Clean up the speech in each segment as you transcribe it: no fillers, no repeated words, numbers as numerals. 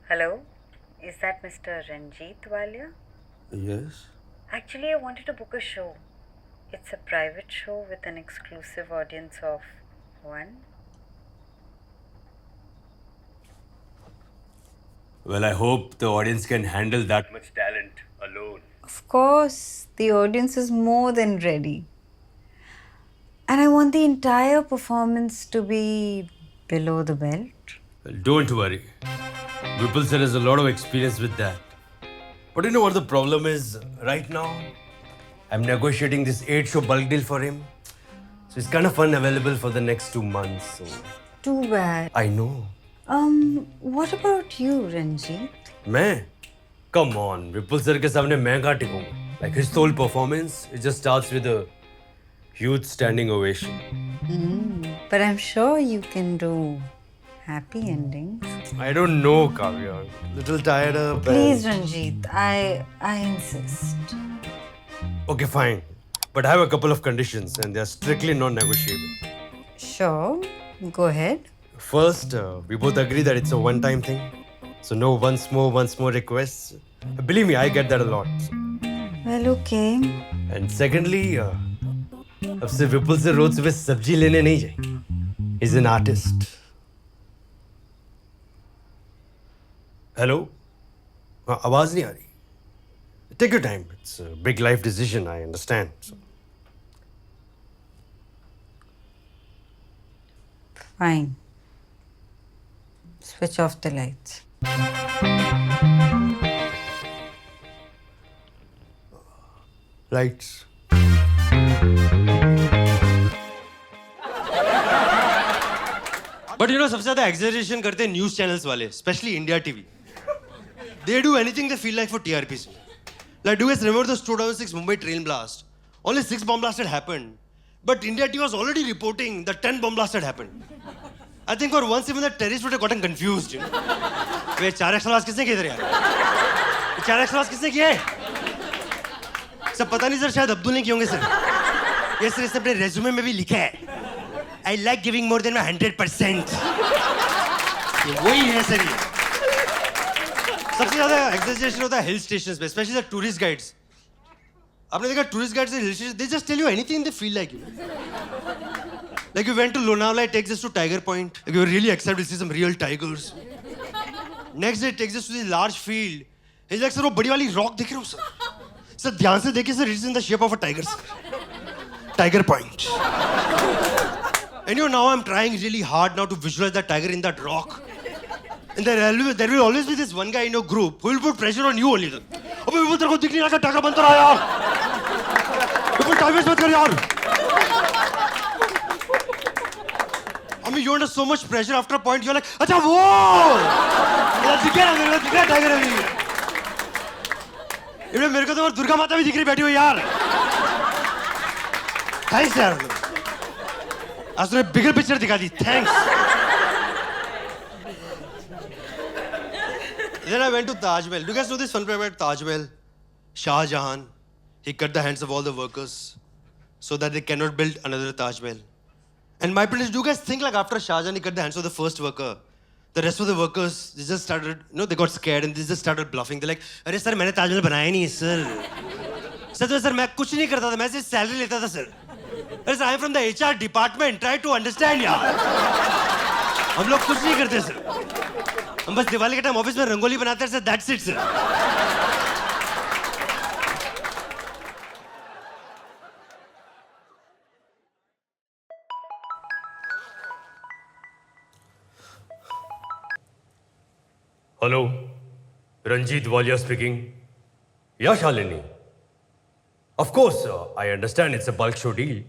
Hello, is that Mr. Ranjit Walia? Yes. Actually, I wanted to book a show. It's a private show with an exclusive audience of one. Well, I hope the audience can handle that much talent alone. Of course, the audience is more than ready. And I want the entire performance to be below the belt. Well, don't worry. Vipul sir has a lot of experience with that. But you know what the problem is right now? I'm negotiating this 8-show bulk deal for him. So it's kind of unavailable for the next 2 months. So Too bad. I know. What about you, Ranjit? मैं? Come on, Vipul sir के सामने मैं कहाँ टिकूंगा? Like his whole performance, it just starts with a huge standing ovation. But I'm sure you can do happy endings. I don't know, Kavya. Little tired up. Please, Ranjit, I insist. Okay, fine. But I have a couple of conditions and they're strictly non-negotiable. Sure, go ahead. First, we both agree that it's a one-time thing. So no once more requests. Believe me, I get that a lot. Well, okay. And secondly, अब से विपुल से रोज सुबह सब्जी लेने नहीं जाएंगे. He's an artist. Hello? आवाज नहीं आ रही. Take your time. It's a big life decision, I understand. So. Fine. Switch off the lights. Lights. But you know सबसे ज्यादा एग्जैजरेशन करते हैं न्यूज चैनल्स वाले, specially India TV. They do anything they feel like for TRPs. Like, do you guys remember the 2006 Mumbai train blast? Only 6 bomb blasts had happened, but India TV was already reporting that 10 bomb blasts had happened. I think for once even the terrorists would have gotten confused. You know? Way 4x आवाज किसने किया इधर यार? 4x आवाज किसने किया है? सब पता नहीं सर, शायद अब्दुल ने किए होंगे सर. ये सर इसने अपने रेज्यूमे में भी लिखा है. I like giving more than my 100%. ये वही है सर ये. सबसे ज्यादा एक्सैजरेशन होता है हिल स्टेशंस पे, स्पेशली द टूरिस्ट गाइड्स. आपने देखा tourist guides hill station, they just tell you anything they feel like. Like you went to Lonavala, it takes us to Tiger Point. Like you were really excited to see some real tigers. Next day it takes us to this large field. He's like, sir वो बड़ी वाली rock देख रहे हो sir? Sir ध्यान से देखिए sir, it's in the shape of a tiger sir. Tiger Point. And you know, now I'm trying really hard now to visualize that tiger in that rock. And there will always be this one guy in your group who will put pressure on you only. अबे वो तेरे को दिख नहीं रहा, tiger बंद तो रहा यार. बिल्कुल टाइम वेस्ट मत कर यार. I mean, you're under so much pressure. After a point, you're like, अच्छा वो. दिख रहा टाइगर अभी. इधर मेरे को तो दुर्गा माता भी दिख रही बैठी हुई यार. थैंक्स यार. आज तूने बिगर पिक्चर दिखा दी. Thanks. Then I went to Taj Mahal. Do you guys know this fun fact about Taj Mahal? Shah Jahan, he cut the hands of all the workers so that they cannot build another Taj Mahal. And my point is, do you guys think like after Shah Jahan he cut the hands of the first worker, the rest of the workers, they just started, you know, they got scared and they just started bluffing. They're like, अरे sir मैंने ताज महल बनाया नहीं sir. Sir मैं कुछ नहीं करता था, मैं सिर्फ सैलरी लेता था सर. अरे sir, I am from the HR department. Try to understand यार. हम लोग कुछ नहीं करते सर. हम बस दिवाली के टाइम ऑफिस में रंगोली बनाते हैं sir. That's it sir. Hello, Ranjit Walia speaking. Yeah, Shalini. Of course, I understand it's a bulk show deal.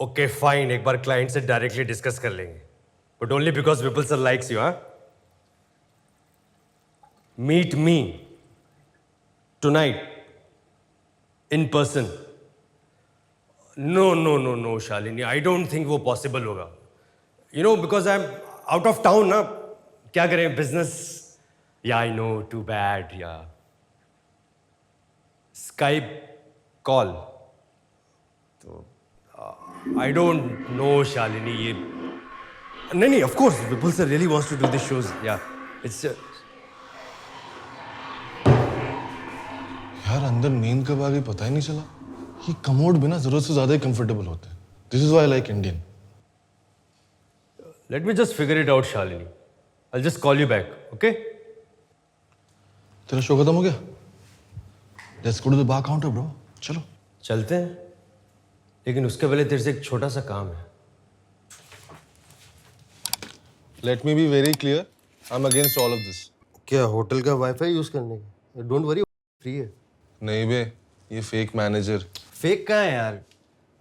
Okay, fine. एक बार client से directly discuss कर लेंगे. But only because Vipul sir likes you, huh? Meet me tonight in person. No, Shalini. I don't think वो possible होगा. You know, because I'm out of town, ना. क्या करें, business? Yeah, I know. Too bad. Yeah. Skype call. तो I don't know, Shalini. ये नहीं, of course, Vipul sir really wants to do these shows. Yeah. It's यार अंदर नींद कब आ गई पता ही नहीं चला. ये कमोड बिना जरूरत से ज्यादा ही कंफर्टेबल होते हैं. This is why I like Indian. let me just figure it out, Shalini. I'll just call you back, okay? तेरा शो खत्म हो गया? Let's go to the bar counter bro. चलो. चलते हैं, लेकिन उसके पहले तेरे से एक छोटा सा काम है. Let me be very clear. I am against all of this. क्या होटल का वाईफाई यूज करने का? डोंट वरी, फ्री है. नहीं बे, ये फेक मैनेजर. फेक कहाँ है यार?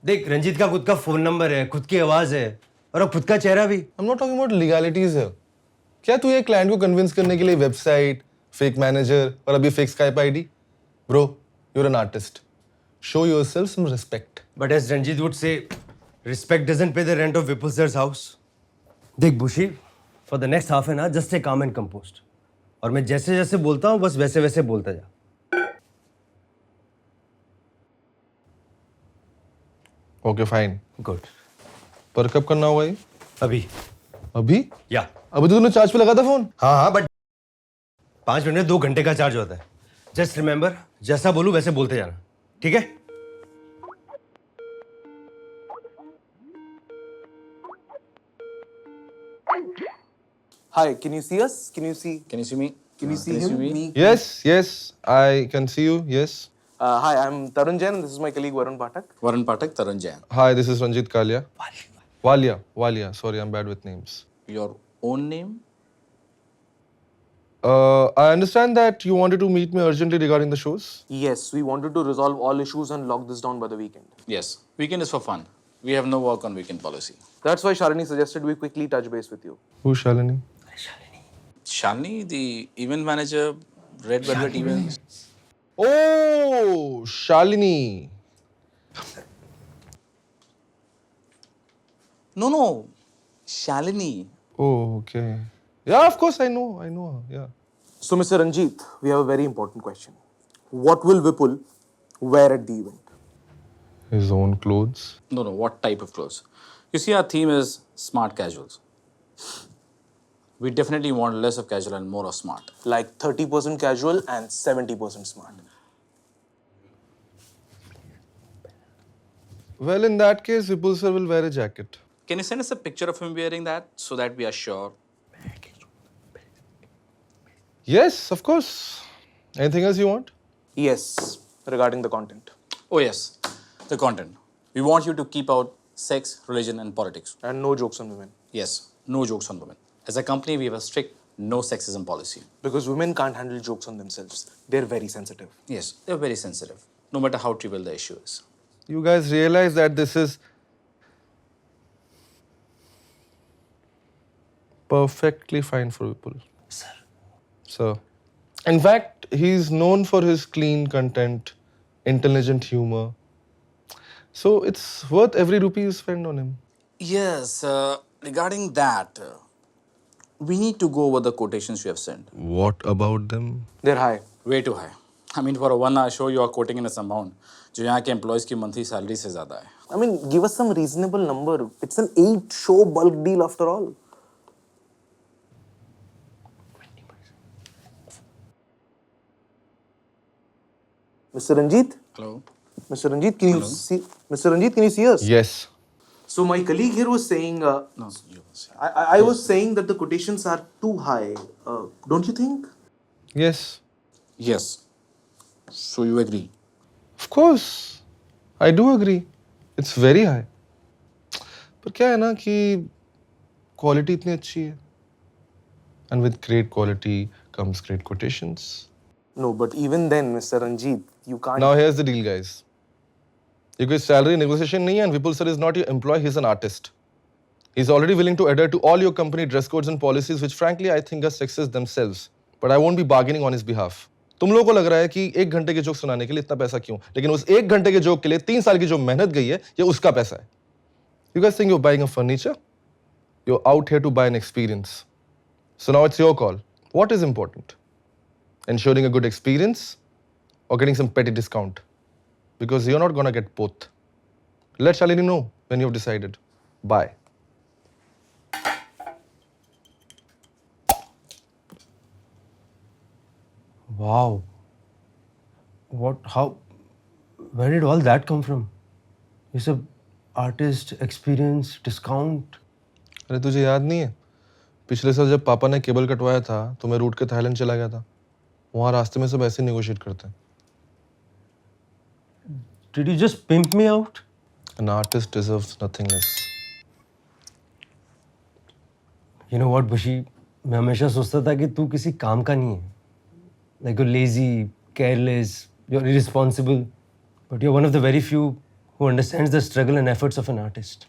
देख, रंजीत का खुद का फोन नंबर है, खुद की आवाज है और अब खुद का चेहरा भी. I am not talking about legalities है. क्या तू ये क्लाइंट को कन्विंस करने के लिए वेबसाइट, फेक मैनेजर और अभी fake Skype ID? Bro, you are an artist. Show yourself some respect. But as Ranjit would say, respect doesn't pay the rent of Vipul sir's house. देख बुशी, for the next half an hour, just stay calm and composed. और मैं जैसे जैसे बोलता हूँ बस वैसे वैसे बोलता जा. Okay fine. Good. पर कब करना होगा ये? अभी. अभी? या. अभी तो तूने चार्ज पे लगा था फोन. हाँ, बट 5 मिनट में 2 घंटे का चार्ज होता है. जस्ट रिमेंबर, जैसा बोलूँ वैसे बोलते जाना. ठीक है? Hi, can you see us? Can you see? Can you see me? Can you see him? Me? Yes, yes, I can see you. Yes. Hi, I'm Tarun Jain and this is my colleague Varun Pathak. Varun Pathak, Tarun Jain. Hi, this is Ranjit Kalia. Walia. Sorry, I'm bad with names. Your own name? I understand that you wanted to meet me urgently regarding the shows. Yes, we wanted to resolve all issues and lock this down by the weekend. Yes. Weekend is for fun. We have no work on weekend policy. That's why Shalini suggested we quickly touch base with you. Who's Shalini? Shalini, the event manager, Red Velvet Events. Oh, Shalini. No. Shalini. Oh, okay. Yeah, of course I know her. Yeah. So, Mr. Ranjit, we have a very important question. What will Vipul wear at the event? His own clothes. No. What type of clothes? You see, our theme is smart casuals. We definitely want less of casual and more of smart. Like 30% casual and 70% smart. Well, in that case, Vipul sir will wear a jacket. Can you send us a picture of him wearing that so that we are sure? Yes, of course. Anything else you want? Yes, regarding the content. Oh, yes. The content. We want you to keep out sex, religion, and politics. And no jokes on women. Yes, no jokes on women. As a company, we have a strict no sexism policy. Because women can't handle jokes on themselves. They're very sensitive. Yes, they're very sensitive, no matter how trivial the issue is. You guys realize that this is perfectly fine for Vipul. Sir. In fact, he's known for his clean content, intelligent humor. So it's worth every rupee you spend on him. Yes, regarding that, we need to go over the quotations you have sent. What about them? They're high. Way too high. I mean, for a 1 hour show, you are quoting in a amount जो यहाँ के employees की monthly salary से ज़्यादा है. I mean, give us some reasonable number. It's an 8-show bulk deal after all. Mr. Ranjit? Hello? Mr. Ranjit, can you see? Mr. Ranjit, can you see us? Yes. So my colleague here was saying, No, you was. I was saying that the quotations are too high. Don't you think? Yes. Yes. So you agree? Of course. I do agree. It's very high. पर क्या है ना कि quality इतनी अच्छी है. And with great quality comes great quotations. No, but even then, Mr. Ranjit, you can't. Now here's the deal, guys. ये कोई salary negotiation नहीं है and Vipul sir is not your employee, he's an artist. He's already willing to adhere to all your company dress codes and policies, which frankly I think are sexist themselves. But I won't be bargaining on his behalf. तुम लोगों को लग रहा है कि 1 घंटे के joke सुनाने के लिए इतना पैसा क्यों? लेकिन उस 1 घंटे के जोक के लिए 3 साल की जो मेहनत गई है, ये उसका पैसा है. You guys think you're buying a furniture? You're out here to buy an experience. So now it's your call. What is important? Ensuring a good experience or getting some petty discount? Because you're not gonna get both. Let Shalini know when you've decided. Bye. Wow. What? How? Where did all that come from? ये सब artist experience discount. अरे तुझे याद नहीं है पिछले साल जब पापा ने केबल कटवाया था तो मैं रूट के थाईलैंड चला गया था वहाँ रास्ते में सब ऐसे नेगोशिएट करते हैं Did you just pimp me out? An artist deserves nothing less. You know what, Bushi? मैं हमेशा सोचता था कि तू किसी काम का नहीं है. Like you're lazy, careless, you're irresponsible. But you're one of the very few who understands the struggle and efforts of an artist.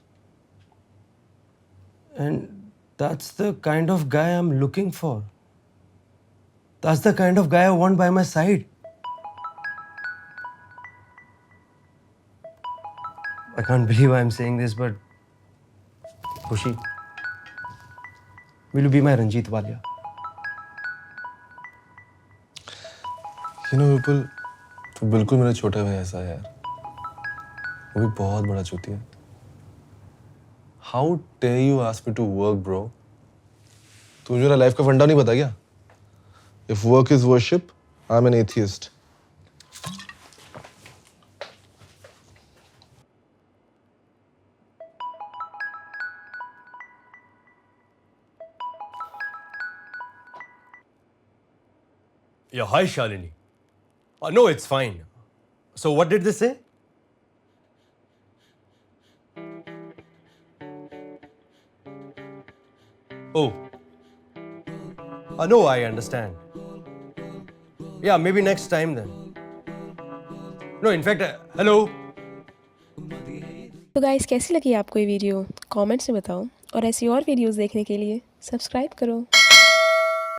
And that's the kind of guy I'm looking for. That's the kind of guy I want by my side. I can't believe I'm saying this, but Bushi, will you be my Ranjit Walia? You know, Vipul, तू बिल्कुल मेरे छोटे भाई ऐसा है यार वो भी बहुत बड़ा चूतिया है How dare you ask me to work, bro? तू मुझे मेरा लाइफ का फंडा नहीं बता क्या If work is worship, I'm an atheist. Yeah, hi Shalini. No, it's fine. So what did they say? Oh. No, I understand. Yeah, maybe next time then. No, in fact, hello. तो guys कैसी लगी आपको ये video comments में बताओ और ऐसी और वीडियोस देखने के लिए सब्सक्राइब करो.